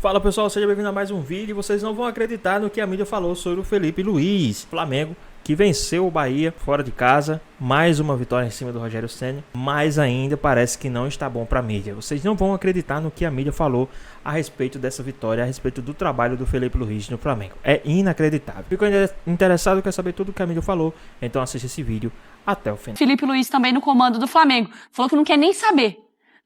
Fala pessoal, seja bem-vindo a mais um vídeo. Vocês não vão acreditar no que a mídia falou sobre o Felipe Luiz. Flamengo que venceu o Bahia fora de casa, mais uma vitória em cima do Rogério Ceni, mas ainda parece que não está bom para a mídia. Vocês não vão acreditar no que a mídia falou a respeito dessa vitória, a respeito do trabalho do Felipe Luiz no Flamengo. É inacreditável. Fico interessado, quer saber tudo o que a mídia falou, então assista esse vídeo até o final. Felipe Luiz também no comando do Flamengo. Falou que não quer nem saber.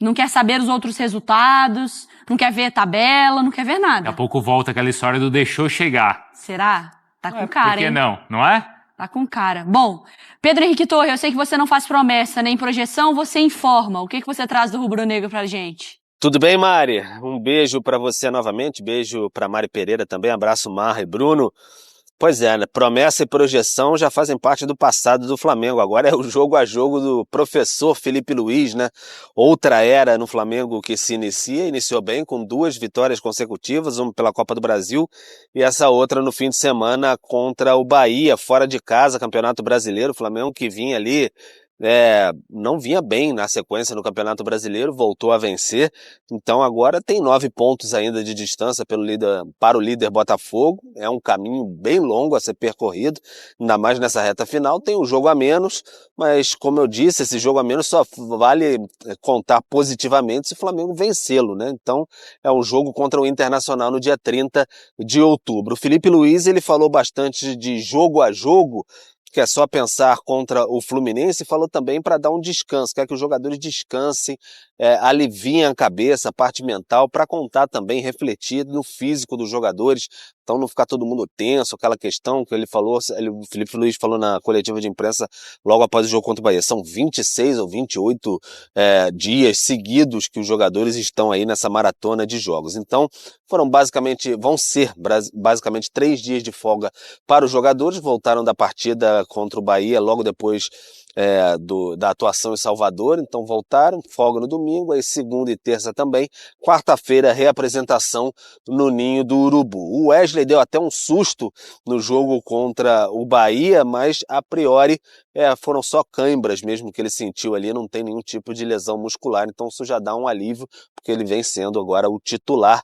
Não quer saber os outros resultados, não quer ver a tabela, não quer ver nada. Daqui a pouco volta aquela história do deixou chegar. Será? Tá com cara, Por que hein? não é? Tá com cara. Bom, Pedro Henrique Torre, eu sei que você não faz promessa nem projeção, você informa. O que você traz do Rubro Negro pra gente? Tudo bem, Mari? Um beijo pra você novamente, beijo pra Mari Pereira também, abraço Marra e Bruno. Pois é, né? Promessa e projeção já fazem parte do passado do Flamengo. Agora é o jogo a jogo do professor Felipe Luiz, né? Outra era no Flamengo que se iniciou bem com 2 vitórias consecutivas, uma pela Copa do Brasil e essa outra no fim de semana contra o Bahia, fora de casa, Campeonato Brasileiro. O Flamengo que vinha ali, não vinha bem na sequência no Campeonato Brasileiro, voltou a vencer, então agora tem 9 pontos ainda de distância para o líder Botafogo. É um caminho bem longo a ser percorrido, ainda mais nessa reta final. Tem um jogo a menos, mas como eu disse, esse jogo a menos só vale contar positivamente se o Flamengo vencê-lo, né? Então é um jogo contra o Internacional no dia 30 de outubro. O Felipe Luiz, ele falou bastante de jogo a jogo, que é só pensar contra o Fluminense, falou também para dar um descanso, quer que os jogadores descansem, aliviem a cabeça, a parte mental, para contar também, refletir no físico dos jogadores, então não ficar todo mundo tenso, aquela questão que ele falou, o Felipe Luiz falou na coletiva de imprensa logo após o jogo contra o Bahia, são 26 ou 28 dias seguidos que os jogadores estão aí nessa maratona de jogos. Então vão ser basicamente 3 dias de folga para os jogadores. Voltaram da partida contra o Bahia logo depois da atuação em Salvador, então voltaram, folga no domingo, aí segunda e terça também, quarta-feira reapresentação no Ninho do Urubu. O Wesley deu até um susto no jogo contra o Bahia, mas a priori foram só cãibras mesmo que ele sentiu ali, não tem nenhum tipo de lesão muscular, então isso já dá um alívio, porque ele vem sendo agora o titular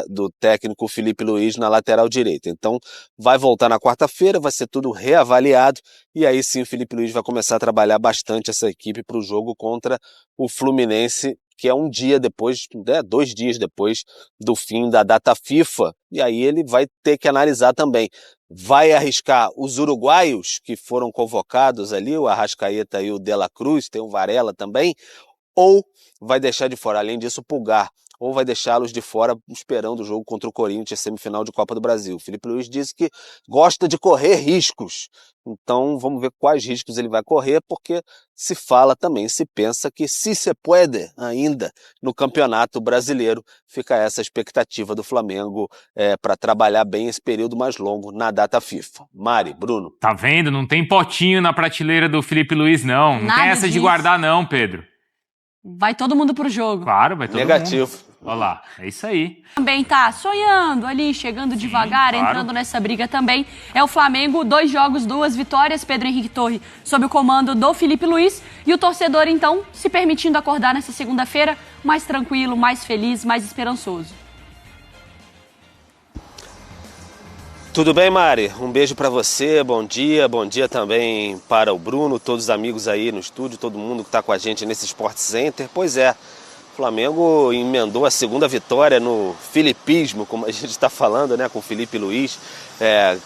do técnico Felipe Luiz na lateral direita. Então vai voltar na quarta-feira, vai ser tudo reavaliado, e aí sim o Felipe Luiz vai começar a trabalhar bastante essa equipe para o jogo contra o Fluminense, que é um dia depois, 2 dias depois do fim da data FIFA, e aí ele vai ter que analisar também. Vai arriscar os uruguaios que foram convocados ali, o Arrascaeta e o De La Cruz, tem o Varela também, ou vai deixar de fora, além disso, o Pulgar, ou vai deixá-los de fora esperando o jogo contra o Corinthians, semifinal de Copa do Brasil. O Felipe Luiz disse que gosta de correr riscos, então vamos ver quais riscos ele vai correr, porque se pensa que se pode ainda no Campeonato Brasileiro. Fica essa expectativa do Flamengo para trabalhar bem esse período mais longo na data FIFA. Mari, Bruno. Tá vendo? Não tem potinho na prateleira do Felipe Luiz, não. Não Nada tem essa de disso. guardar, não, Pedro. Vai todo mundo pro jogo. Claro, vai todo Negativo. mundo. Olha lá, é isso aí. Também tá sonhando ali, chegando devagar, claro. entrando nessa briga também. É o Flamengo, 2 jogos, 2 vitórias. Pedro Henrique Torre sob o comando do Felipe Luiz. E o torcedor, então, se permitindo acordar nessa segunda-feira mais tranquilo, mais feliz, mais esperançoso. Tudo bem, Mari? Um beijo para você, bom dia também para o Bruno, todos os amigos aí no estúdio, todo mundo que está com a gente nesse Sport Center. Pois é, o Flamengo emendou a segunda vitória no filipismo, como a gente está falando, né, com o Felipe Luiz,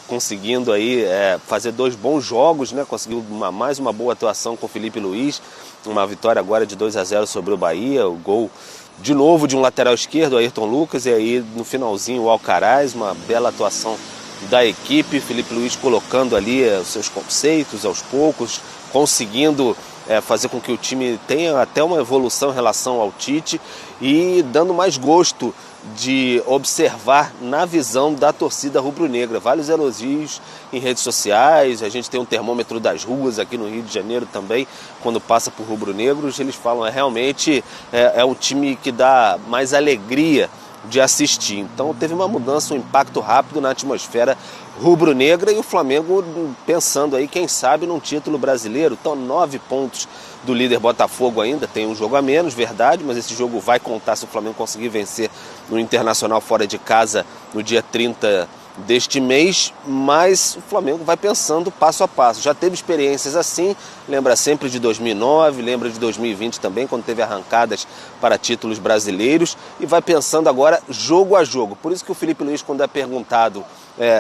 conseguindo aí fazer 2 bons jogos, né, conseguiu mais uma boa atuação com o Felipe Luiz, uma vitória agora de 2-0 sobre o Bahia, o gol de novo de um lateral esquerdo, o Ayrton Lucas, e aí no finalzinho o Alcaraz, uma bela atuação da equipe, Felipe Luiz colocando ali os seus conceitos aos poucos, conseguindo fazer com que o time tenha até uma evolução em relação ao Tite e dando mais gosto de observar na visão da torcida rubro-negra. Vários elogios em redes sociais, a gente tem um termômetro das ruas aqui no Rio de Janeiro também, quando passa por rubro-negros, eles falam realmente é um time que dá mais alegria de assistir. Então teve uma mudança, um impacto rápido na atmosfera rubro-negra e o Flamengo pensando aí, quem sabe, num título brasileiro. Então 9 pontos do líder Botafogo ainda, tem um jogo a menos, verdade, mas esse jogo vai contar se o Flamengo conseguir vencer no Internacional fora de casa no dia 30 deste mês, mas o Flamengo vai pensando passo a passo. Já teve experiências assim, lembra sempre de 2009, lembra de 2020 também, quando teve arrancadas para títulos brasileiros, e vai pensando agora jogo a jogo. Por isso que o Felipe Luiz, quando é perguntado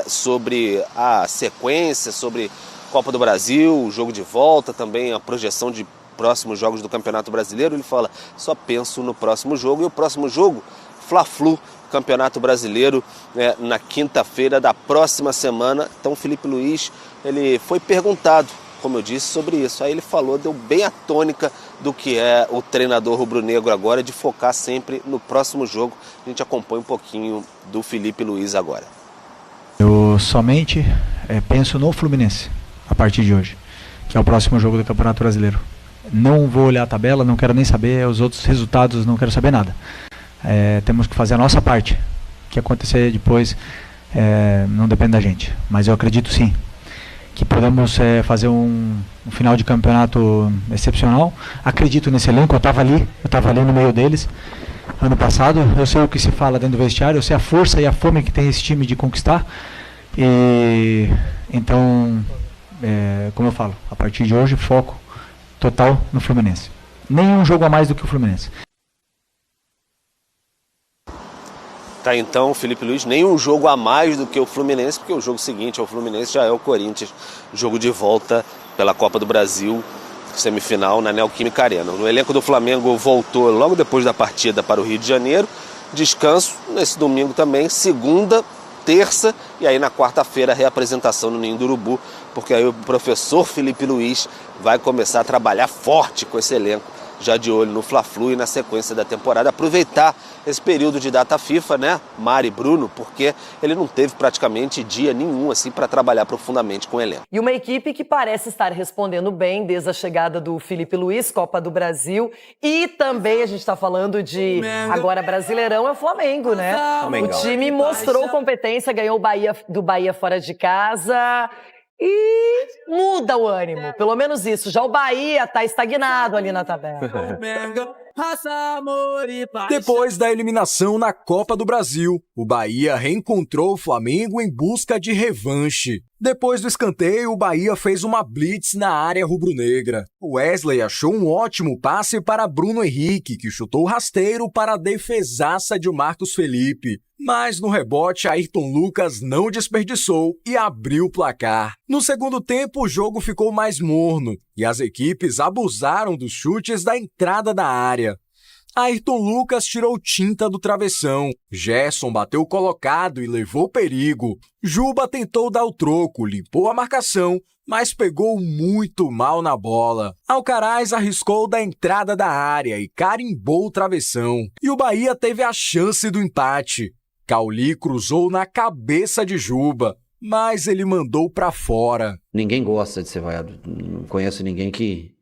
sobre a sequência, sobre Copa do Brasil, o jogo de volta, também a projeção de próximos jogos do Campeonato Brasileiro, ele fala, só penso no próximo jogo, e o próximo jogo, Fla-Flu, Campeonato Brasileiro, na quinta-feira da próxima semana. Então o Felipe Luiz, ele foi perguntado, como eu disse, sobre isso. Aí ele falou, deu bem a tônica do que é o treinador rubro-negro agora, de focar sempre no próximo jogo. A gente acompanha um pouquinho do Felipe Luiz agora. Eu somente penso no Fluminense, a partir de hoje, que é o próximo jogo do Campeonato Brasileiro. Não vou olhar a tabela, não quero nem saber os outros resultados, não quero saber nada. Temos que fazer a nossa parte. O que acontecer depois não depende da gente. Mas eu acredito sim que podemos fazer um final de campeonato excepcional. Acredito nesse elenco, eu estava ali no meio deles ano passado. Eu sei o que se fala dentro do vestiário, eu sei a força e a fome que tem esse time de conquistar. E então, como eu falo, a partir de hoje, foco total no Fluminense. Nenhum jogo a mais do que o Fluminense. Tá, então, Felipe Luiz, nenhum jogo a mais do que o Fluminense, porque o jogo seguinte ao Fluminense já é o Corinthians, jogo de volta pela Copa do Brasil, semifinal na Neoquímica Arena. O elenco do Flamengo voltou logo depois da partida para o Rio de Janeiro, descanso nesse domingo também, segunda, terça e aí na quarta-feira a reapresentação no Ninho do Urubu, porque aí o professor Felipe Luiz vai começar a trabalhar forte com esse elenco, já de olho no Fla-Flu e na sequência da temporada, aproveitar esse período de data FIFA, né, Mari e Bruno, porque ele não teve praticamente dia nenhum assim para trabalhar profundamente com o elenco. E uma equipe que parece estar respondendo bem desde a chegada do Felipe Luiz, Copa do Brasil, e também a gente está falando de agora Brasileirão, é o Flamengo, né? O time mostrou competência, ganhou do Bahia fora de casa. E muda o ânimo, pelo menos isso. Já o Bahia tá estagnado ali na tabela. Depois da eliminação na Copa do Brasil, o Bahia reencontrou o Flamengo em busca de revanche. Depois do escanteio, o Bahia fez uma blitz na área rubro-negra. O Wesley achou um ótimo passe para Bruno Henrique, que chutou rasteiro para a defesaça de Marcos Felipe. Mas no rebote, Ayrton Lucas não desperdiçou e abriu o placar. No segundo tempo, o jogo ficou mais morno e as equipes abusaram dos chutes da entrada da área. Ayrton Lucas tirou tinta do travessão. Gerson bateu colocado e levou perigo. Juba tentou dar o troco, limpou a marcação, mas pegou muito mal na bola. Alcaraz arriscou da entrada da área e carimbou o travessão. E o Bahia teve a chance do empate. Cauli cruzou na cabeça de Juba, mas ele mandou pra fora. Ninguém gosta de ser vaiado. Não conheço ninguém que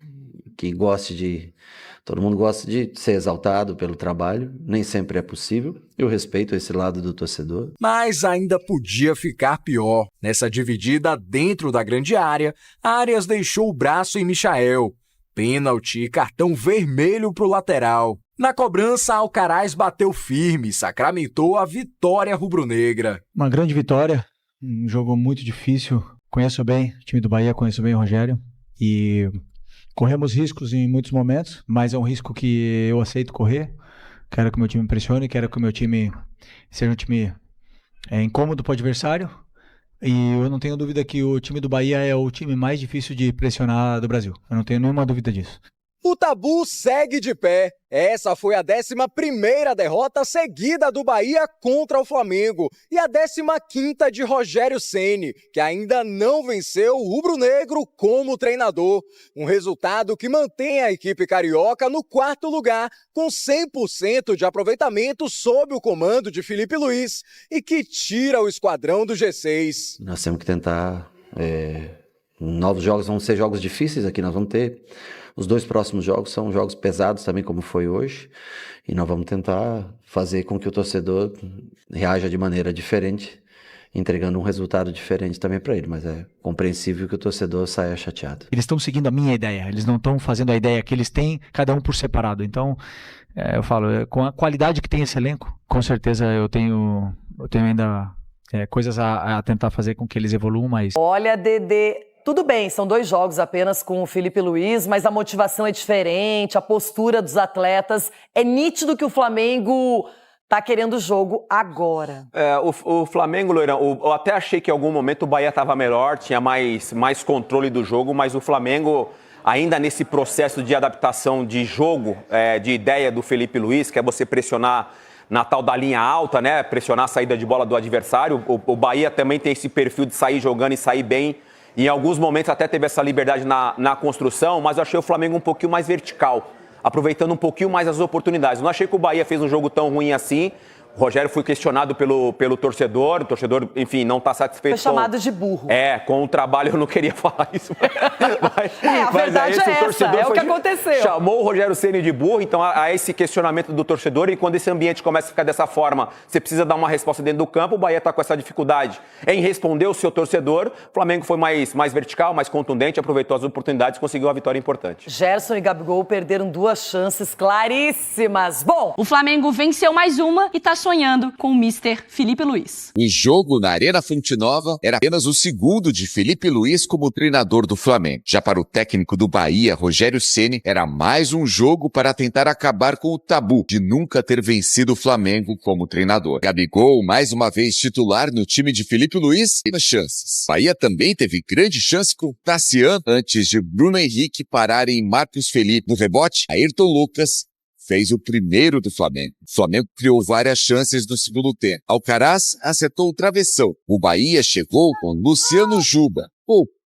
goste de... Todo mundo gosta de ser exaltado pelo trabalho. Nem sempre é possível. Eu respeito esse lado do torcedor. Mas ainda podia ficar pior. Nessa dividida dentro da grande área, Arias deixou o braço em Michael. Pênalti e cartão vermelho pro lateral. Na cobrança, Alcaraz bateu firme e sacramentou a vitória rubro-negra. Uma grande vitória, um jogo muito difícil. Conheço bem o time do Bahia, conheço bem o Rogério. E corremos riscos em muitos momentos, mas é um risco que eu aceito correr. Quero que o meu time impressione, quero que o meu time seja um time incômodo para o adversário. E eu não tenho dúvida que o time do Bahia é o time mais difícil de pressionar do Brasil. Eu não tenho nenhuma dúvida disso. O tabu segue de pé. Essa foi a 11ª derrota seguida do Bahia contra o Flamengo e a 15ª de Rogério Ceni, que ainda não venceu o rubro-negro como treinador. Um resultado que mantém a equipe carioca no 4º lugar, com 100% de aproveitamento sob o comando de Felipe Luiz e que tira o esquadrão do G6. Nós temos que tentar... Novos jogos vão ser jogos difíceis aqui, nós vamos ter Os 2 próximos jogos são jogos pesados também, como foi hoje, e nós vamos tentar fazer com que o torcedor reaja de maneira diferente, entregando um resultado diferente também para ele, mas é compreensível que o torcedor saia chateado. Eles estão seguindo a minha ideia, eles não estão fazendo a ideia que eles têm, cada um por separado. Então, eu falo, com a qualidade que tem esse elenco, com certeza eu tenho ainda coisas a tentar fazer com que eles evoluam mais. Olha, Dedê, tudo bem, são 2 jogos apenas com o Filipe Luís, mas a motivação é diferente, a postura dos atletas. É nítido que o Flamengo tá querendo o jogo agora. O Flamengo, Loirão, eu até achei que em algum momento o Bahia estava melhor, tinha mais controle do jogo, mas o Flamengo, ainda nesse processo de adaptação de jogo, de ideia do Filipe Luís, que é você pressionar na tal da linha alta, né? Pressionar a saída de bola do adversário. O Bahia também tem esse perfil de sair jogando e sair bem. E em alguns momentos até teve essa liberdade na construção, mas eu achei o Flamengo um pouquinho mais vertical, aproveitando um pouquinho mais as oportunidades. Não achei que o Bahia fez um jogo tão ruim assim. O Rogério foi questionado pelo torcedor. O torcedor, enfim, não está satisfeito. Foi chamado de burro. Com o trabalho, eu não queria falar isso. A verdade é essa, é o que aconteceu. Chamou o Rogério Ceni de burro, então há esse questionamento do torcedor, e quando esse ambiente começa a ficar dessa forma, você precisa dar uma resposta dentro do campo. O Bahia está com essa dificuldade em responder o seu torcedor. O Flamengo foi mais vertical, mais contundente, aproveitou as oportunidades e conseguiu uma vitória importante. Gerson e Gabigol perderam 2 chances claríssimas. Bom, O Flamengo venceu mais uma e tá sonhando com o Mr. Filipe Luís. O jogo na Arena Fonte Nova era apenas o segundo de Filipe Luís como treinador do Flamengo. Já para o técnico do Bahia, Rogério Ceni, era mais um jogo para tentar acabar com o tabu de nunca ter vencido o Flamengo como treinador. Gabigol, mais uma vez titular no time de Filipe Luís, teve chances. Bahia também teve grande chance com Tassiano antes de Bruno Henrique parar em Marcos Felipe. No rebote, Ayrton Lucas fez o primeiro do Flamengo. O Flamengo criou várias chances no segundo tempo. Alcaraz acertou o travessão. O Bahia chegou com Luciano Juba.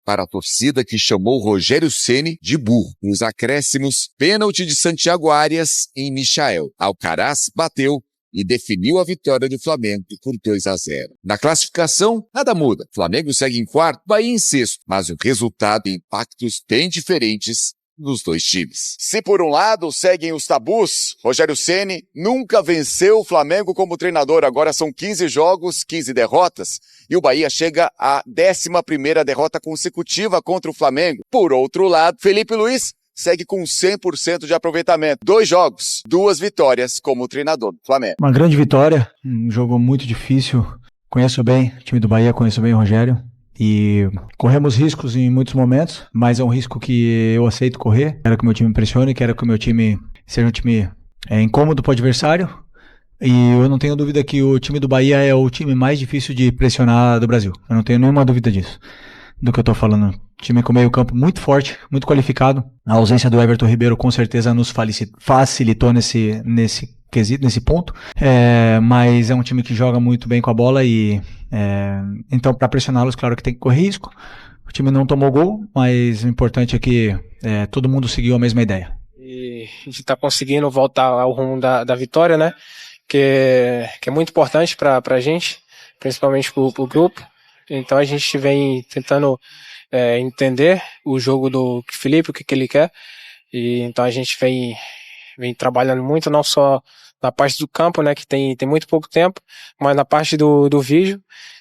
Para a torcida que chamou Rogério Ceni de burro. Nos acréscimos, pênalti de Santiago Arias em Michael. Alcaraz bateu e definiu a vitória do Flamengo por 2-0. Na classificação, nada muda. O Flamengo segue em quarto, Bahia em sexto. Mas o resultado tem impactos bem diferentes nos 2 times. Se por um lado seguem os tabus, Rogério Ceni nunca venceu o Flamengo como treinador, agora são 15 jogos, 15 derrotas, e o Bahia chega à 11ª derrota consecutiva contra o Flamengo. Por outro lado, Filipe Luís segue com 100% de aproveitamento. 2 jogos, 2 vitórias como treinador do Flamengo. Uma grande vitória, um jogo muito difícil. Conheço bem o time do Bahia, conheço bem o Rogério. E corremos riscos em muitos momentos, mas é um risco que eu aceito correr. Quero que o meu time pressione, quero que o meu time seja um time incômodo para o adversário. E eu não tenho dúvida que o time do Bahia é o time mais difícil de pressionar do Brasil. Eu não tenho nenhuma dúvida disso, do que eu estou falando. Time com meio campo muito forte, muito qualificado. A ausência do Everton Ribeiro com certeza nos facilitou nesse quesito, nesse ponto. Mas é um time que joga muito bem com a bola e então para pressioná-los, claro que tem que correr risco. O time não tomou gol, mas o importante é que todo mundo seguiu a mesma ideia. E a gente está conseguindo voltar ao rumo da vitória, né? Que é muito importante para a gente, principalmente para o grupo. Então a gente vem tentando entender o jogo do Felipe, o que ele quer. E então a gente vem trabalhando muito, não só na parte do campo, né, que tem muito pouco tempo, mas na parte do vídeo.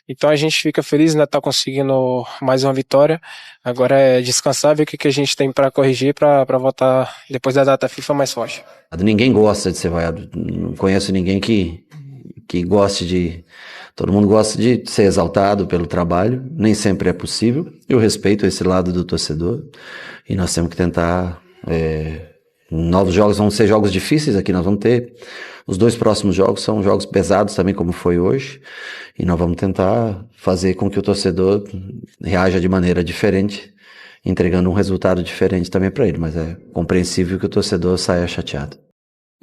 Então a gente fica feliz, né, tá conseguindo mais uma vitória. Agora é descansar, ver o que a gente tem para corrigir para voltar depois da data FIFA mais forte. Ninguém gosta de ser vaiado. Não conheço ninguém que goste de... Todo mundo gosta de ser exaltado pelo trabalho. Nem sempre é possível. Eu respeito esse lado do torcedor. E nós temos que tentar... Novos jogos vão ser jogos difíceis aqui. Nós vamos ter... Os 2 próximos jogos são jogos pesados também, como foi hoje. E nós vamos tentar fazer com que o torcedor reaja de maneira diferente, entregando um resultado diferente também para ele. Mas é compreensível que o torcedor saia chateado.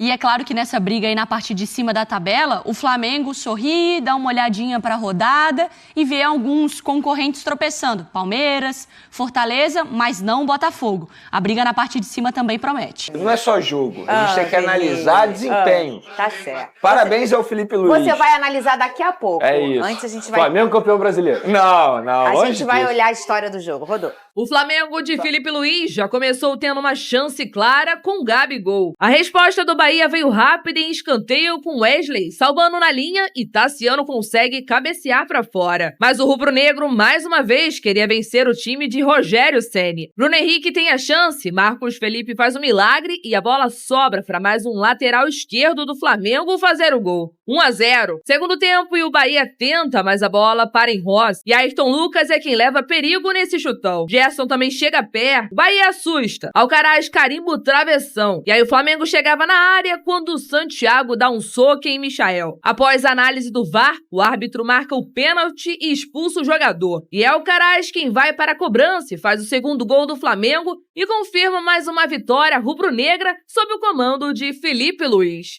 E é claro que nessa briga aí na parte de cima da tabela, o Flamengo sorri, dá uma olhadinha para a rodada e vê alguns concorrentes tropeçando. Palmeiras, Fortaleza, mas não Botafogo. A briga na parte de cima também promete. Não é só jogo, a gente tem que analisar desempenho. Tá certo. Parabéns ao Felipe Luiz. Você vai analisar daqui a pouco. É isso. Antes a gente vai... Flamengo campeão brasileiro. Não. A gente vai olhar a história do jogo. Rodou. O Flamengo de Felipe Luiz já começou tendo uma chance clara com Gabigol. A resposta do Bahia veio rápida em escanteio com Wesley salvando na linha e Tassiano consegue cabecear pra fora. Mas o rubro-negro mais uma vez queria vencer o time de Rogério Ceni. Bruno Henrique tem a chance, Marcos Felipe faz um milagre e a bola sobra para mais um lateral esquerdo do Flamengo fazer o gol. 1-0. Segundo tempo e o Bahia tenta, mas a bola para em Ross. E Ayrton Lucas é quem leva perigo nesse chutão. Gerson também chega perto. Bahia assusta. Alcaraz carimba o travessão. E aí o Flamengo chegava na área quando o Santiago dá um soco em Michael. Após a análise do VAR, o árbitro marca o pênalti e expulsa o jogador. E é Alcaraz quem vai para a cobrança e faz o segundo gol do Flamengo e confirma mais uma vitória rubro-negra sob o comando de Felipe Luiz.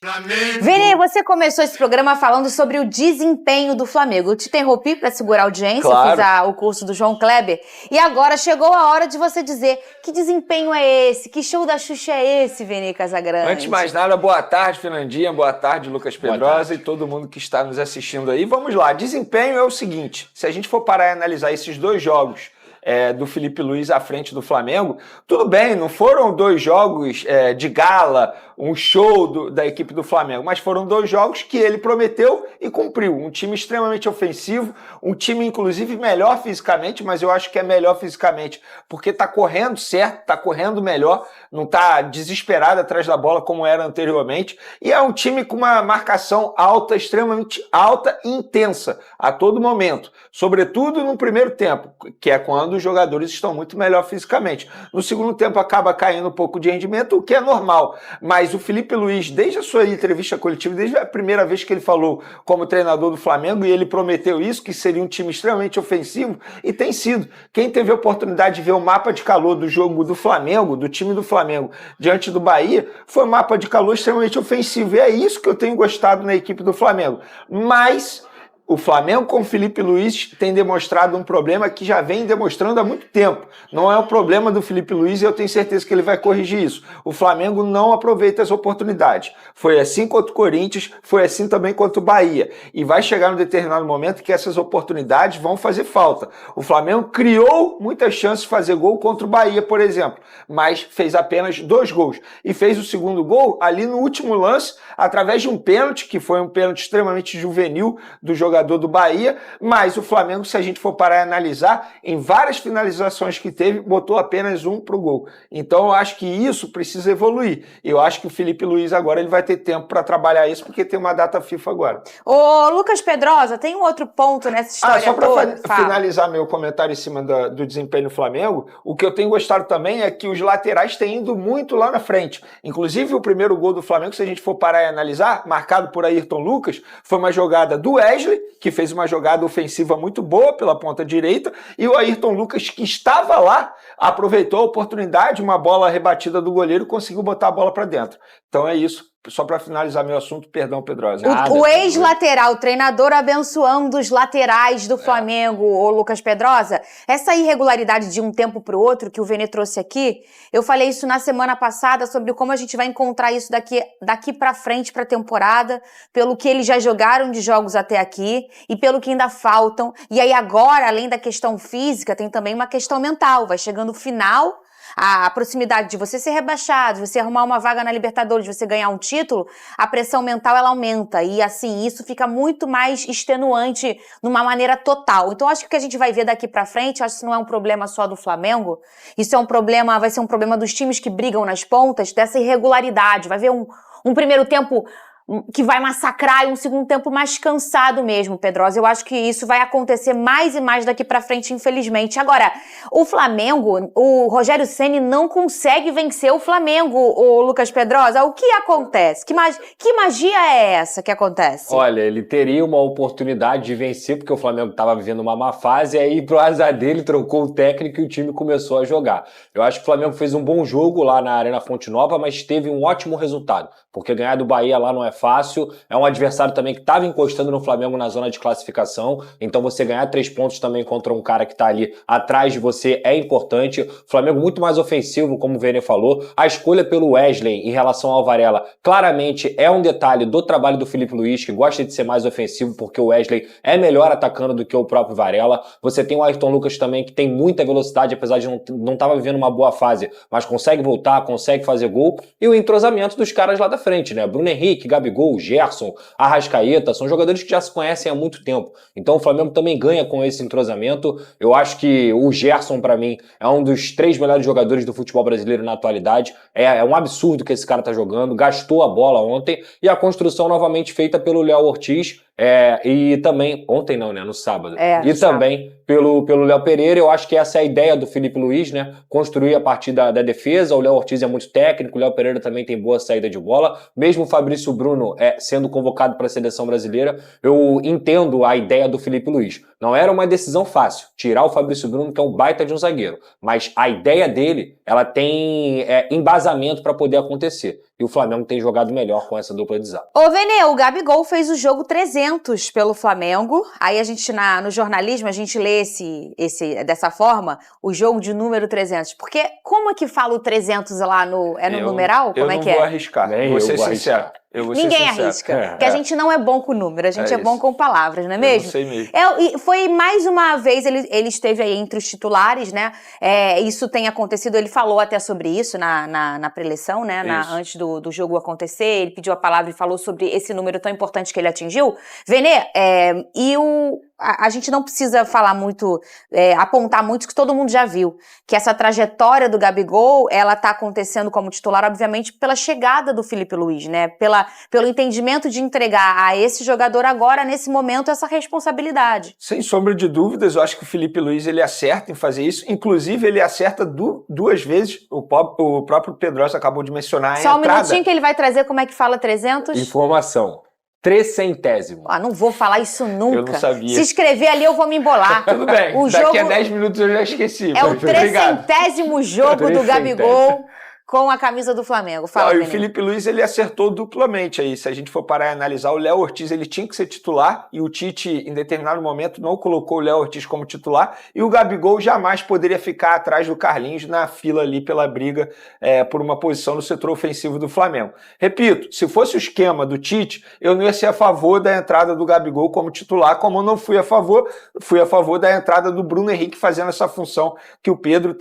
Vini, você começou esse programa falando sobre o desempenho do Flamengo. Eu te interrompi para segurar a audiência, claro. Fiz o curso do João Kleber. E agora chegou a hora de você dizer que desempenho é esse, que show da Xuxa é esse, Vini Casagrande. Antes de mais nada, boa tarde, Fernandinha, boa tarde, Lucas Pedrosa e todo mundo que está nos assistindo aí. Vamos lá, desempenho é o seguinte, se a gente for parar e analisar esses dois jogos do Felipe Luiz à frente do Flamengo, tudo bem, não foram dois jogos de gala, um show da equipe do Flamengo, mas foram dois jogos que ele prometeu e cumpriu. Um time extremamente ofensivo, um time inclusive melhor fisicamente, mas eu acho que é melhor fisicamente porque tá correndo certo, tá correndo melhor, não tá desesperado atrás da bola como era anteriormente, e é um time com uma marcação alta, extremamente alta e intensa a todo momento, sobretudo no primeiro tempo, que é quando os jogadores estão muito melhor fisicamente. No segundo tempo acaba caindo um pouco de rendimento, o que é normal, mas o Felipe Luiz, desde a sua entrevista coletiva, desde a primeira vez que ele falou como treinador do Flamengo, e ele prometeu isso, que seria um time extremamente ofensivo, e tem sido. Quem teve a oportunidade de ver o mapa de calor do jogo do Flamengo, do time do Flamengo, diante do Bahia, foi um mapa de calor extremamente ofensivo, e é isso que eu tenho gostado na equipe do Flamengo. Mas o Flamengo com o Felipe Luiz tem demonstrado um problema que já vem demonstrando há muito tempo. Não é o problema do Felipe Luiz e eu tenho certeza que ele vai corrigir isso. O Flamengo não aproveita as oportunidades. Foi assim contra o Corinthians, foi assim também contra o Bahia. E vai chegar num determinado momento que essas oportunidades vão fazer falta. O Flamengo criou muitas chances de fazer gol contra o Bahia, por exemplo, mas fez apenas 2 gols. E fez o segundo gol ali no último lance, através de um pênalti, que foi um pênalti extremamente juvenil do jogador do Bahia, mas o Flamengo, se a gente for parar e analisar, em várias finalizações que teve, botou apenas 1 pro gol. Então eu acho que isso precisa evoluir. Eu acho que o Felipe Luiz agora ele vai ter tempo para trabalhar isso, porque tem uma data FIFA agora. Ô, Lucas Pedrosa, tem um outro ponto nessa história só toda? Para finalizar meu comentário em cima do desempenho do Flamengo, o que eu tenho gostado também é que os laterais têm ido muito lá na frente. Inclusive o primeiro gol do Flamengo, se a gente for parar e analisar, marcado por Ayrton Lucas, foi uma jogada do Wesley, que fez uma jogada ofensiva muito boa pela ponta direita, e o Ayrton Lucas, que estava lá, aproveitou a oportunidade, uma bola rebatida do goleiro, conseguiu botar a bola para dentro. Então é isso. Só para finalizar meu assunto, perdão, Pedrosa. O ex-lateral, o treinador abençoando os laterais do Flamengo, o Lucas Pedrosa, essa irregularidade de um tempo para o outro que o Vene trouxe aqui, eu falei isso na semana passada sobre como a gente vai encontrar isso daqui para frente para a temporada, pelo que eles já jogaram de jogos até aqui e pelo que ainda faltam. E aí agora, além da questão física, tem também uma questão mental. Vai chegando o final, a proximidade de você ser rebaixado, de você arrumar uma vaga na Libertadores, de você ganhar um título, a pressão mental ela aumenta e assim, isso fica muito mais extenuante numa maneira total. Então acho que o que a gente vai ver daqui pra frente, acho que isso não é um problema só do Flamengo, isso é um problema, vai ser um problema dos times que brigam nas pontas, dessa irregularidade, vai ver um primeiro tempo que vai massacrar e um segundo tempo mais cansado mesmo, Pedrosa. Eu acho que isso vai acontecer mais e mais daqui pra frente, infelizmente. Agora, o Flamengo, o Rogério Ceni não consegue vencer o Flamengo, o Lucas Pedrosa. O que acontece? Que magia é essa que acontece? Olha, ele teria uma oportunidade de vencer, porque o Flamengo estava vivendo uma má fase, e aí, pro azar dele, trocou o técnico e o time começou a jogar. Eu acho que o Flamengo fez um bom jogo lá na Arena Fonte Nova, mas teve um ótimo resultado, porque ganhar do Bahia lá não é fácil, é um adversário também que estava encostando no Flamengo na zona de classificação, então você ganhar 3 pontos também contra um cara que está ali atrás de você é importante. O Flamengo muito mais ofensivo, como o Vene falou. A escolha pelo Wesley em relação ao Varela claramente é um detalhe do trabalho do Filipe Luís, que gosta de ser mais ofensivo, porque o Wesley é melhor atacando do que o próprio Varela. Você tem o Ayrton Lucas também, que tem muita velocidade, apesar de não estar vivendo uma boa fase, mas consegue voltar, consegue fazer gol. E o entrosamento dos caras lá da frente, né? Bruno Henrique, Gabigol, Gerson, Arrascaeta, são jogadores que já se conhecem há muito tempo. Então o Flamengo também ganha com esse entrosamento. Eu acho que o Gerson, pra mim, é um dos 3 melhores jogadores do futebol brasileiro na atualidade. É um absurdo que esse cara tá jogando, gastou a bola ontem, e a construção novamente feita pelo Léo Ortiz, e também, ontem não, né, no sábado, e também pelo Léo Pereira. Eu acho que essa é a ideia do Filipe Luís, né, construir a partir da defesa. O Léo Ortiz é muito técnico, o Léo Pereira também tem boa saída de bola, mesmo o Fabrício Bruno sendo convocado para a seleção brasileira. Eu entendo a ideia do Filipe Luís. Não era uma decisão fácil, tirar o Fabrício Bruno, que é um baita de um zagueiro, mas a ideia dele, ela tem embasamento para poder acontecer. E o Flamengo tem jogado melhor com essa dupla de zaga. Ô, Vene, o Gabigol fez o jogo 300 pelo Flamengo. Aí a gente, no jornalismo, a gente lê dessa forma, o jogo de número 300. Porque como é que fala o 300 lá no numeral? Como é que é? Eu não vou arriscar, vou ser sincero. Ninguém arrisca, porque a gente não é bom com número, a gente é bom com palavras, não é mesmo? Eu não sei mesmo. E foi mais uma vez, ele esteve aí entre os titulares, né? Isso tem acontecido, ele falou até sobre isso na preleção, né? Antes do jogo acontecer, ele pediu a palavra e falou sobre esse número tão importante que ele atingiu. Vene, a gente não precisa falar muito, apontar muito, que todo mundo já viu, que essa trajetória do Gabigol, ela tá acontecendo como titular, obviamente, pela chegada do Filipe Luís, né? Pelo entendimento de entregar a esse jogador agora, nesse momento, essa responsabilidade. Sem sombra de dúvidas, eu acho que o Filipe Luís, ele acerta em fazer isso. Inclusive, ele acerta 2 vezes. O próprio Pedrosa acabou de mencionar a entrada. Só um minutinho que ele vai trazer como é que fala 300. Informação. 300. Não vou falar isso nunca. Eu não sabia. Se escrever ali, eu vou me embolar. Tudo bem. Daqui a 10 minutos eu já esqueci. É o 300º jogo do Gabigol com a camisa do Flamengo. Fala, e o Filipe Luís, ele acertou duplamente aí. Se a gente for parar e analisar, o Léo Ortiz, ele tinha que ser titular, e o Tite, em determinado momento, não colocou o Léo Ortiz como titular, e o Gabigol jamais poderia ficar atrás do Carlinhos na fila ali pela briga por uma posição no setor ofensivo do Flamengo. Repito, se fosse o esquema do Tite, eu não ia ser a favor da entrada do Gabigol como titular, como eu não fui a favor da entrada do Bruno Henrique fazendo essa função que o Pedro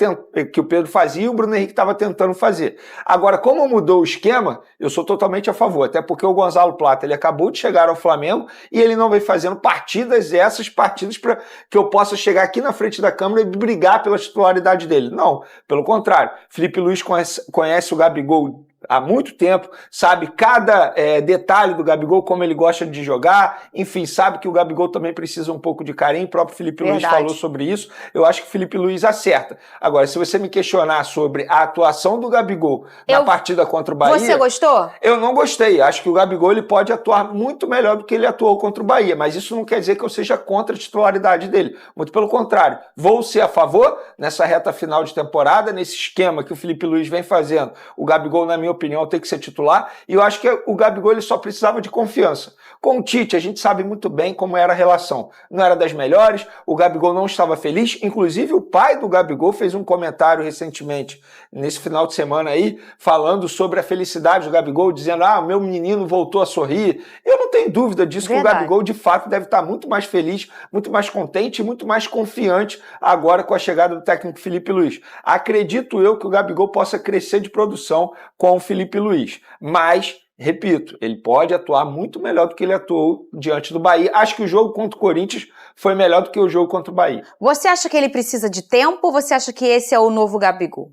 fazia e o Bruno Henrique estava tentando fazer. Agora, como mudou o esquema, eu sou totalmente a favor, até porque o Gonzalo Plata, ele acabou de chegar ao Flamengo e ele não vem fazendo partidas para que eu possa chegar aqui na frente da câmera e brigar pela titularidade dele. Não, pelo contrário. Filipe Luís conhece o Gabigol há muito tempo, sabe cada detalhe do Gabigol, como ele gosta de jogar, enfim, sabe que o Gabigol também precisa um pouco de carinho, o próprio Filipe Luís falou sobre isso. Eu acho que o Filipe Luís acerta. Agora, se você me questionar sobre a atuação do Gabigol na partida contra o Bahia... Você gostou? Eu não gostei. Acho que o Gabigol, ele pode atuar muito melhor do que ele atuou contra o Bahia, mas isso não quer dizer que eu seja contra a titularidade dele. Muito pelo contrário. Vou ser a favor nessa reta final de temporada, nesse esquema que o Filipe Luís vem fazendo. O Gabigol, na minha opinião, tem que ser titular, e eu acho que o Gabigol, ele só precisava de confiança. Com o Tite, a gente sabe muito bem como era a relação. Não era das melhores, o Gabigol não estava feliz, inclusive o pai do Gabigol fez um comentário recentemente, nesse final de semana aí, falando sobre a felicidade do Gabigol, dizendo, meu menino voltou a sorrir. Eu não tenho dúvida disso, que o Gabigol, de fato, deve estar muito mais feliz, muito mais contente e muito mais confiante agora com a chegada do técnico Filipe Luís. Acredito eu que o Gabigol possa crescer de produção com o Filipe Luís, mas, repito, ele pode atuar muito melhor do que ele atuou diante do Bahia. Acho que o jogo contra o Corinthians foi melhor do que o jogo contra o Bahia. Você acha que ele precisa de tempo ou você acha que esse é o novo Gabigol?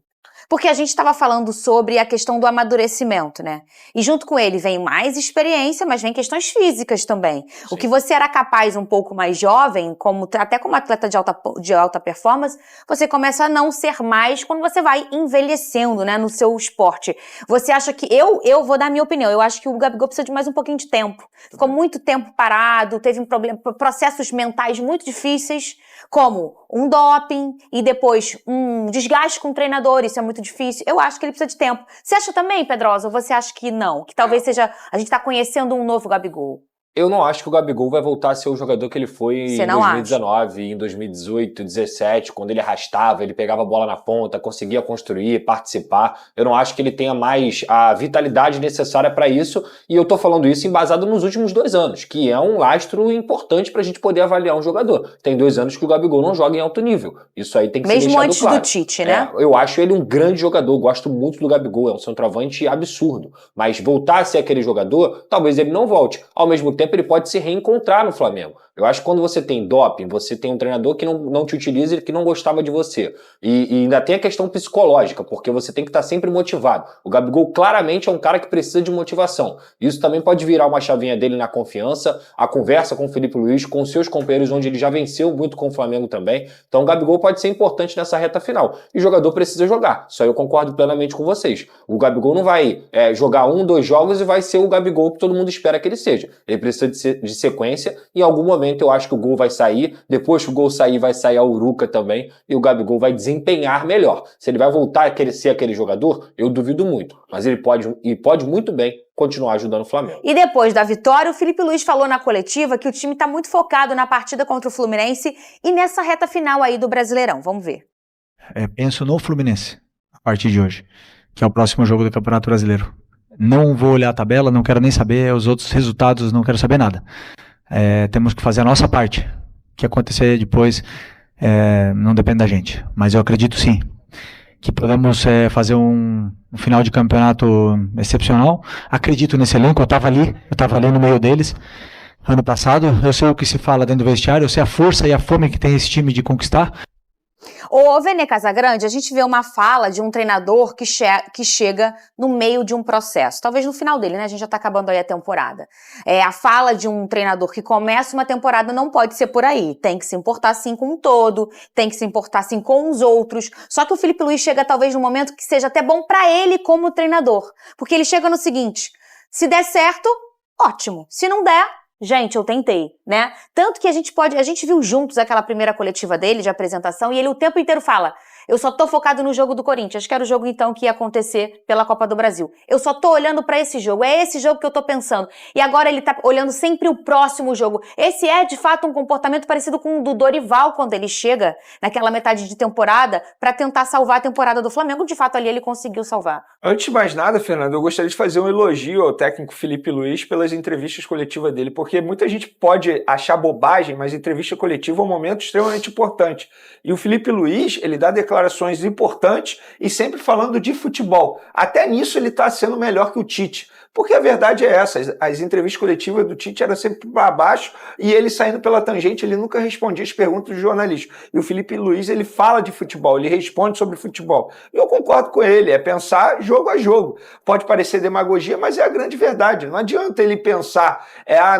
Porque a gente estava falando sobre a questão do amadurecimento, né? E junto com ele vem mais experiência, mas vem questões físicas também. Sim. O que você era capaz um pouco mais jovem, até como atleta de alta performance, você começa a não ser mais quando você vai envelhecendo, né, no seu esporte. Você acha que... Eu vou dar a minha opinião. Eu acho que o Gabigol precisa de mais um pouquinho de tempo. Ficou muito tempo parado, teve processos mentais muito difíceis, como um doping e depois um desgaste com o treinador, isso é muito difícil. Eu acho que ele precisa de tempo. Você acha também, Pedrosa, ou você acha que não? Que talvez seja... A gente tá conhecendo um novo Gabigol. Eu não acho que o Gabigol vai voltar a ser o jogador que ele foi em 2019, em 2018, 2017, quando ele arrastava, ele pegava a bola na ponta, conseguia construir, participar. Eu não acho que ele tenha mais a vitalidade necessária para isso, e eu tô falando isso embasado nos últimos 2 anos, que é um lastro importante pra gente poder avaliar um jogador. Tem 2 anos que o Gabigol não joga em alto nível. Isso aí tem que ser deixado claro. Mesmo antes do Tite, né? Eu acho ele um grande jogador, gosto muito do Gabigol, é um centroavante absurdo. Mas voltar a ser aquele jogador, talvez ele não volte. Ao mesmo tempo, ele pode se reencontrar no Flamengo. Eu acho que quando você tem doping, você tem um treinador que não te utiliza e que não gostava de você. E ainda tem a questão psicológica, porque você tem que estar sempre motivado. O Gabigol claramente é um cara que precisa de motivação. Isso também pode virar uma chavinha dele na confiança, a conversa com o Felipe Luiz, com seus companheiros, onde ele já venceu muito com o Flamengo também. Então o Gabigol pode ser importante nessa reta final. E o jogador precisa jogar. Isso aí eu concordo plenamente com vocês. O Gabigol não vai jogar 1, 2 jogos e vai ser o Gabigol que todo mundo espera que ele seja. Ele precisa de sequência, e em algum momento eu acho que o gol vai sair, depois que o gol sair vai sair a Uruca também, e o Gabigol vai desempenhar melhor. Se ele vai voltar a ser aquele jogador, eu duvido muito, mas ele pode muito bem continuar ajudando o Flamengo. E depois da vitória, o Felipe Luiz falou na coletiva que o time está muito focado na partida contra o Fluminense e nessa reta final aí do Brasileirão. Vamos ver. Penso no Fluminense, a partir de hoje, que é o próximo jogo do Campeonato Brasileiro. Não vou olhar a tabela, não quero nem saber os outros resultados, não quero saber nada. Temos que fazer a nossa parte. O que acontecer depois não depende da gente. Mas eu acredito sim que podemos fazer um final de campeonato excepcional. Acredito nesse elenco, eu estava ali no meio deles ano passado. Eu sei o que se fala dentro do vestiário, eu sei a força e a fome que tem esse time de conquistar. Ô, Vene Casagrande, a gente vê uma fala de um treinador que chega no meio de um processo. Talvez no final dele, né? A gente já tá acabando aí a temporada. A fala de um treinador que começa uma temporada não pode ser por aí. Tem que se importar sim com o todo, tem que se importar sim com os outros. Só que o Felipe Luiz chega talvez num momento que seja até bom pra ele como treinador. Porque ele chega no seguinte, se der certo, ótimo. Se não der... Gente, eu tentei, né? Tanto que a gente viu juntos aquela primeira coletiva dele, de apresentação, e ele o tempo inteiro fala, eu só tô focado no jogo do Corinthians, que era o jogo então que ia acontecer pela Copa do Brasil. Eu só tô olhando pra esse jogo, é esse jogo que eu tô pensando. E agora ele tá olhando sempre o próximo jogo. Esse é, de fato, um comportamento parecido com o do Dorival, quando ele chega naquela metade de temporada pra tentar salvar a temporada do Flamengo. De fato, ali ele conseguiu salvar. Antes de mais nada, Fernando, eu gostaria de fazer um elogio ao técnico Felipe Luiz pelas entrevistas coletivas dele, porque muita gente pode achar bobagem, mas entrevista coletiva é um momento extremamente importante. E o Felipe Luiz, ele dá declarações importantes e sempre falando de futebol. Até nisso ele está sendo melhor que o Tite. Porque a verdade é essa, as entrevistas coletivas do Tite eram sempre para baixo e ele saindo pela tangente, ele nunca respondia as perguntas dos jornalistas. E o Felipe Luiz, ele fala de futebol, ele responde sobre futebol. E eu concordo com ele, é pensar jogo a jogo. Pode parecer demagogia, mas é a grande verdade. Não adianta ele pensar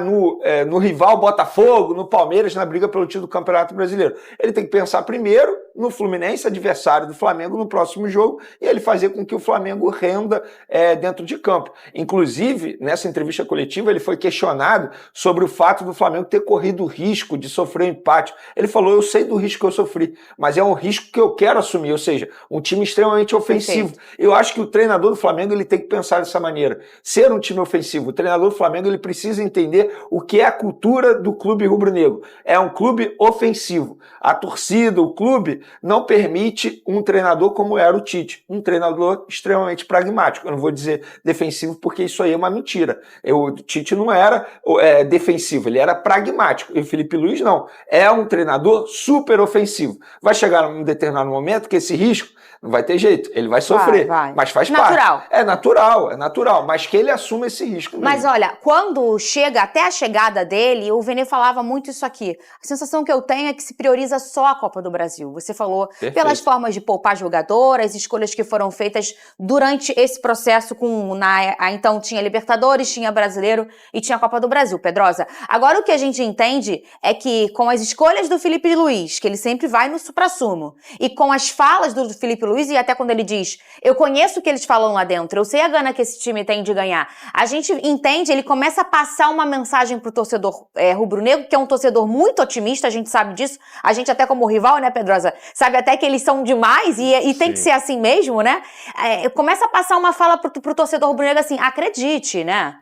no rival Botafogo, no Palmeiras, na briga pelo título do Campeonato Brasileiro. Ele tem que pensar primeiro no Fluminense, adversário do Flamengo, no próximo jogo, e ele fazer com que o Flamengo renda dentro de campo. Inclusive, nessa entrevista coletiva, ele foi questionado sobre o fato do Flamengo ter corrido o risco de sofrer um empate. Ele falou, eu sei do risco que eu sofri, mas é um risco que eu quero assumir, ou seja, um time extremamente ofensivo. Perfeito. Eu acho que o treinador do Flamengo ele tem que pensar dessa maneira. Ser um time ofensivo, o treinador do Flamengo ele precisa entender o que é a cultura do clube rubro-negro. É um clube ofensivo. A torcida, o clube, não permite um treinador como era o Tite, um treinador extremamente pragmático. Eu não vou dizer defensivo porque isso aí é uma mentira. O Tite não era defensivo, ele era pragmático. E o Felipe Luiz não. É um treinador super ofensivo. Vai chegar num determinado momento que esse risco Não vai ter jeito, ele vai sofrer, mas faz natural. parte. É natural, mas que ele assuma esse risco mesmo. Mas olha, quando chega até a chegada dele, o Vene falava muito isso aqui. A sensação que eu tenho é que se prioriza só a Copa do Brasil. Você falou pelas formas de poupar jogadoras, escolhas que foram feitas durante esse processo então tinha Libertadores, tinha Brasileiro e tinha a Copa do Brasil, Pedrosa. Agora o que a gente entende é que com as escolhas do Filipe Luís, que ele sempre vai no suprassumo, e com as falas do Filipe Luís, e até quando ele diz, eu conheço o que eles falam lá dentro, eu sei a gana que esse time tem de ganhar, a gente entende, ele começa a passar uma mensagem pro torcedor rubro-negro, que é um torcedor muito otimista, a gente sabe disso, a gente até como rival, né, Pedrosa, sabe até que eles são demais e tem que ser assim mesmo, né? Começa a passar uma fala pro torcedor rubro-negro assim, acredite, né?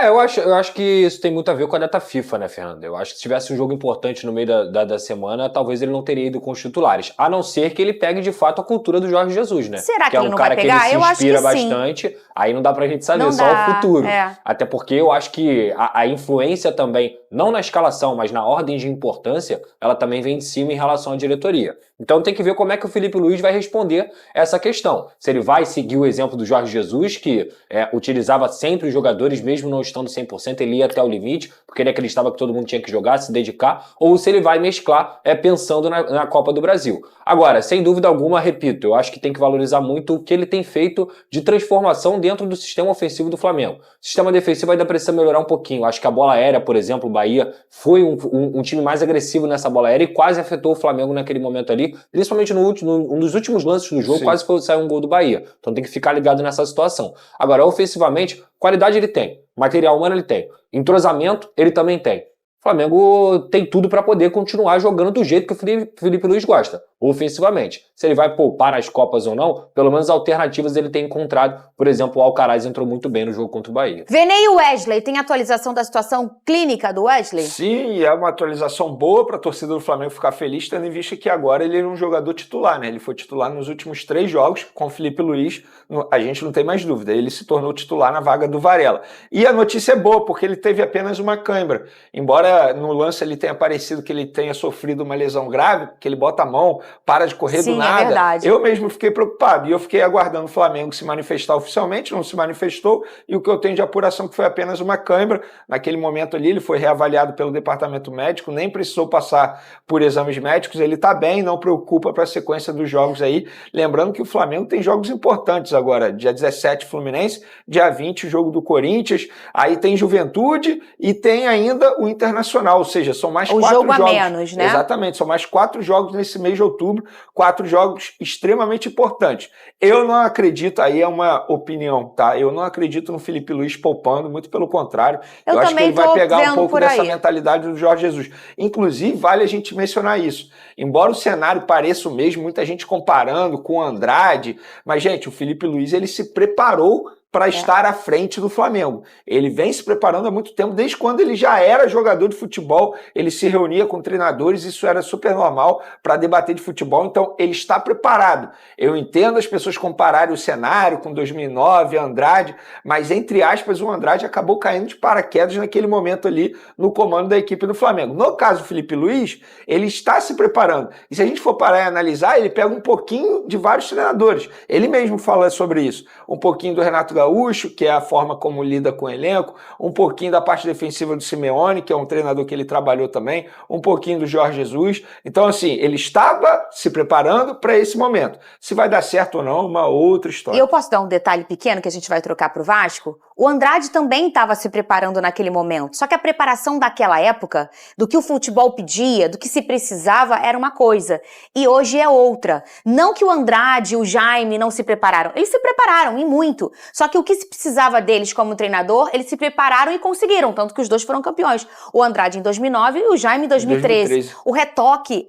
Eu acho que isso tem muito a ver com a data FIFA, né, Fernanda? Eu acho que se tivesse um jogo importante no meio da semana, talvez ele não teria ido com os titulares. A não ser que ele pegue, de fato, a cultura do Jorge Jesus, né? Será que é ele um não cara vai pegar? que ele se inspira bastante. Sim. Aí não dá pra gente saber, não só dá, o futuro. É. Até porque eu acho que a influência também, não na escalação, mas na ordem de importância, ela também vem de cima em relação à diretoria. Então tem que ver como é que o Filipe Luís vai responder essa questão. Se ele vai seguir o exemplo do Jorge Jesus, que utilizava sempre os jogadores, mesmo não estando 100%, ele ia até o limite, porque ele acreditava que todo mundo tinha que jogar, se dedicar, ou se ele vai mesclar pensando na Copa do Brasil. Agora, sem dúvida alguma, repito, eu acho que tem que valorizar muito o que ele tem feito de transformação dentro do sistema ofensivo do Flamengo. O sistema defensivo ainda precisa melhorar um pouquinho. Eu acho que a bola aérea, por exemplo, o Bahia foi um time mais agressivo nessa bola aérea e quase afetou o Flamengo naquele momento ali, principalmente um dos últimos lances do jogo, quase saiu um gol do Bahia. Então tem que ficar ligado nessa situação. Agora, ofensivamente, qualidade ele tem, material humano ele tem, entrosamento ele também tem. O Flamengo tem tudo para poder continuar jogando do jeito que o Filipe Luís gosta, ofensivamente. Se ele vai poupar as Copas ou não, pelo menos alternativas ele tem encontrado. Por exemplo, o Alcaraz entrou muito bem no jogo contra o Bahia. Vene e o Wesley, tem atualização da situação clínica do Wesley? Sim, é uma atualização boa para a torcida do Flamengo ficar feliz, tendo em vista que agora ele é um jogador titular, né? Ele foi titular nos últimos 3 jogos com o Filipe Luís, a gente não tem mais dúvida, ele se tornou titular na vaga do Varela. E a notícia é boa, porque ele teve apenas uma cãibra. Embora no lance ele tenha parecido que ele tenha sofrido uma lesão grave, que ele bota a mão, para de correr do nada. É verdade. Eu mesmo fiquei preocupado e eu fiquei aguardando o Flamengo se manifestar oficialmente, não se manifestou, e o que eu tenho de apuração que foi apenas uma cãibra. Naquele momento ali ele foi reavaliado pelo departamento médico, nem precisou passar por exames médicos, ele tá bem, não preocupa para a sequência dos jogos aí. Lembrando que o Flamengo tem jogos importantes agora, dia 17 Fluminense, dia 20 o jogo do Corinthians, aí tem Juventude e tem ainda o Internacional, ou seja, são mais 4 jogos. O jogo a menos, né? Exatamente, são mais 4 jogos nesse mês de outubro, 4 jogos extremamente importantes. Eu não acredito, aí é uma opinião, tá? Eu não acredito no Filipe Luís poupando, muito pelo contrário. Eu acho que ele vai pegar um pouco dessa mentalidade do Jorge Jesus. Inclusive, vale a gente mencionar isso. Embora o cenário pareça o mesmo, muita gente comparando com o Andrade, mas, gente, o Filipe Luís, ele se preparou para estar à frente do Flamengo. Ele vem se preparando há muito tempo, desde quando ele já era jogador de futebol, ele se reunia com treinadores, isso era super normal para debater de futebol, então ele está preparado. Eu entendo as pessoas compararem o cenário com 2009, Andrade, mas entre aspas o Andrade acabou caindo de paraquedas naquele momento ali no comando da equipe do Flamengo. No caso do Filipe Luís, ele está se preparando. E se a gente for parar e analisar, ele pega um pouquinho de vários treinadores. Ele mesmo fala sobre isso. Um pouquinho do Renato Gaúcho, que é a forma como lida com o elenco, um pouquinho da parte defensiva do Simeone, que é um treinador que ele trabalhou também, um pouquinho do Jorge Jesus. Então, assim, ele estava se preparando para esse momento. Se vai dar certo ou não, é uma outra história. E eu posso dar um detalhe pequeno que a gente vai trocar pro Vasco? O Andrade também estava se preparando naquele momento, só que a preparação daquela época, do que o futebol pedia, do que se precisava, era uma coisa, e hoje é outra. Não que o Andrade e o Jaime não se prepararam, eles se prepararam, e muito, só que o que se precisava deles como treinador, eles se prepararam e conseguiram, tanto que os dois foram campeões. O Andrade em 2009 e o Jaime em 2013. O retoque,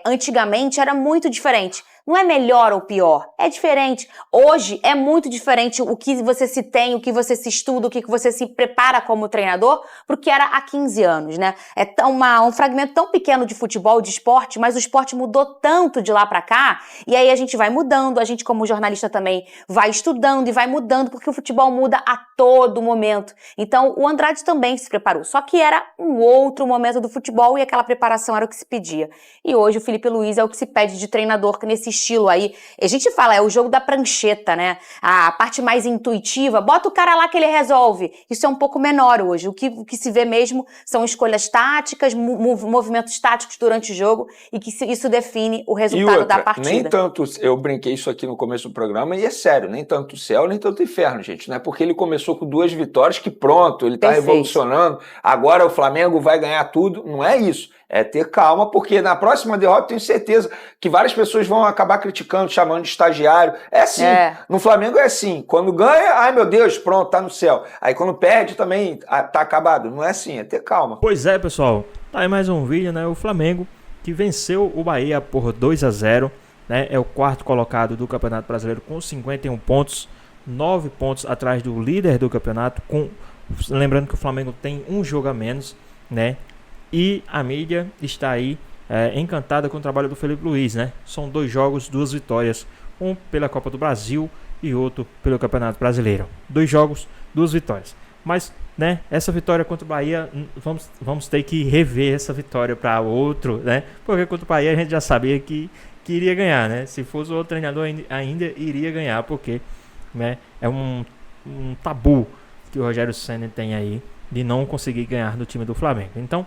antigamente, era muito diferente. Não é melhor ou pior, é diferente. Hoje é muito diferente o que você se tem, o que você se estuda, o que você se prepara como treinador, porque era há 15 anos, né? É um fragmento tão pequeno de futebol, de esporte, mas o esporte mudou tanto de lá pra cá, e aí a gente vai mudando, a gente como jornalista também vai estudando e vai mudando, porque o futebol muda a todo momento. Então o Andrade também se preparou, só que era um outro momento do futebol e aquela preparação era o que se pedia. E hoje o Filipe Luís é o que se pede de treinador nesse estilo aí. A gente fala, é o jogo da prancheta, né? A parte mais intuitiva, bota o cara lá que ele resolve. Isso é um pouco menor hoje. O que se vê mesmo são escolhas táticas, movimentos táticos durante o jogo e que isso define o resultado da partida. Nem tanto, eu brinquei isso aqui no começo do programa e é sério, nem tanto céu, nem tanto inferno, gente. Não é porque ele começou com 2 vitórias que pronto, ele tá revolucionando, agora o Flamengo vai ganhar tudo. Não é isso. É ter calma, porque na próxima derrota tenho certeza que várias pessoas vão acabar criticando, chamando de estagiário. É assim. No Flamengo é assim. Quando ganha, ai meu Deus, pronto, tá no céu. Aí quando perde também tá acabado. Não é assim, é ter calma. Pois é, pessoal. Tá aí mais um vídeo, né? O Flamengo que venceu o Bahia por 2-0, né? É o 4º colocado do Campeonato Brasileiro com 51 pontos, 9 pontos atrás do líder do campeonato, lembrando que o Flamengo tem um jogo a menos, né? E a mídia está aí encantada com o trabalho do Felipe Luiz, né? São 2 jogos, 2 vitórias. Um pela Copa do Brasil e outro pelo Campeonato Brasileiro. 2 jogos, 2 vitórias. Mas, né, essa vitória contra o Bahia, vamos ter que rever essa vitória para outro, né? Porque contra o Bahia a gente já sabia que iria ganhar, né? Se fosse o outro treinador ainda iria ganhar, porque, né, é um tabu que o Rogério Ceni tem aí de não conseguir ganhar do time do Flamengo. Então,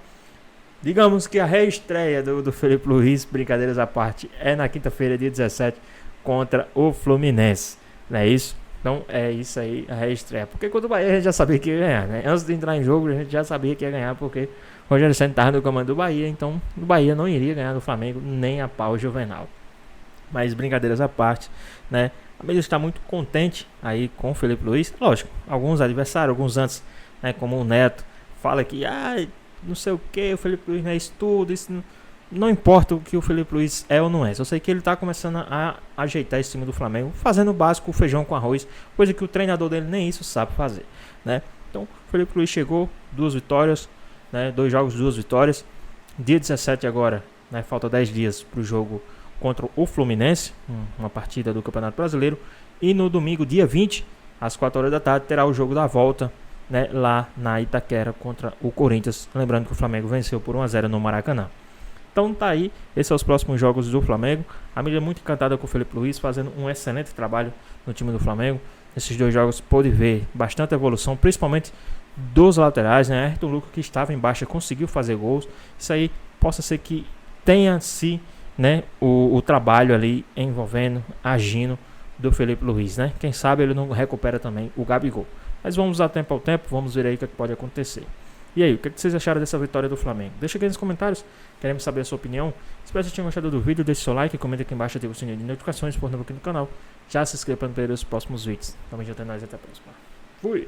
digamos que a reestreia do Felipe Luiz, brincadeiras à parte, é na quinta-feira, dia 17, contra o Fluminense. Não é isso? Então é isso aí, a reestreia. Porque contra o Bahia a gente já sabia que ia ganhar, né? Antes de entrar em jogo a gente já sabia que ia ganhar, porque o Rogério Ceni estava no comando do Bahia, então o Bahia não iria ganhar do Flamengo nem a pau Juvenal. Mas brincadeiras à parte, né? A mídia está muito contente aí com o Felipe Luiz. Lógico, alguns adversários, alguns antes, né, como o Neto, fala que não sei o que, o Felipe Luiz não é isso tudo, isso não importa o que o Felipe Luiz é ou não é. Só sei que ele está começando a ajeitar esse time do Flamengo, fazendo o básico, o feijão com arroz, coisa que o treinador dele nem isso sabe fazer, né? Então, o Felipe Luiz chegou, 2 vitórias, né? 2 jogos, 2 vitórias. Dia 17 agora, né? Falta 10 dias para o jogo contra o Fluminense, uma partida do Campeonato Brasileiro. E no domingo, dia 20, às 4 horas da tarde, terá o jogo da volta, né, lá na Itaquera contra o Corinthians. Lembrando que o Flamengo venceu por 1-0 no Maracanã. Então tá aí, esses são os próximos jogos do Flamengo. A mídia é muito encantada com o Felipe Luiz, fazendo um excelente trabalho no time do Flamengo. Nesses 2 jogos pôde ver bastante evolução, principalmente dos laterais, né? Ayrton Lucas, que estava em baixa, conseguiu fazer gols. Isso aí possa ser que tenha-se, né, o trabalho ali envolvendo, agindo do Felipe Luiz, né? Quem sabe ele não recupera também o Gabigol. Mas vamos dar tempo ao tempo, vamos ver aí o que pode acontecer. E aí, o que vocês acharam dessa vitória do Flamengo? Deixa aqui nos comentários, queremos saber a sua opinião. Espero que vocês tenham gostado do vídeo, deixe seu like, comenta aqui embaixo, ative o sininho de notificações, por novo aqui no canal. Já se inscreva para não perder os próximos vídeos. Tamo junto, é nóis, até a próxima.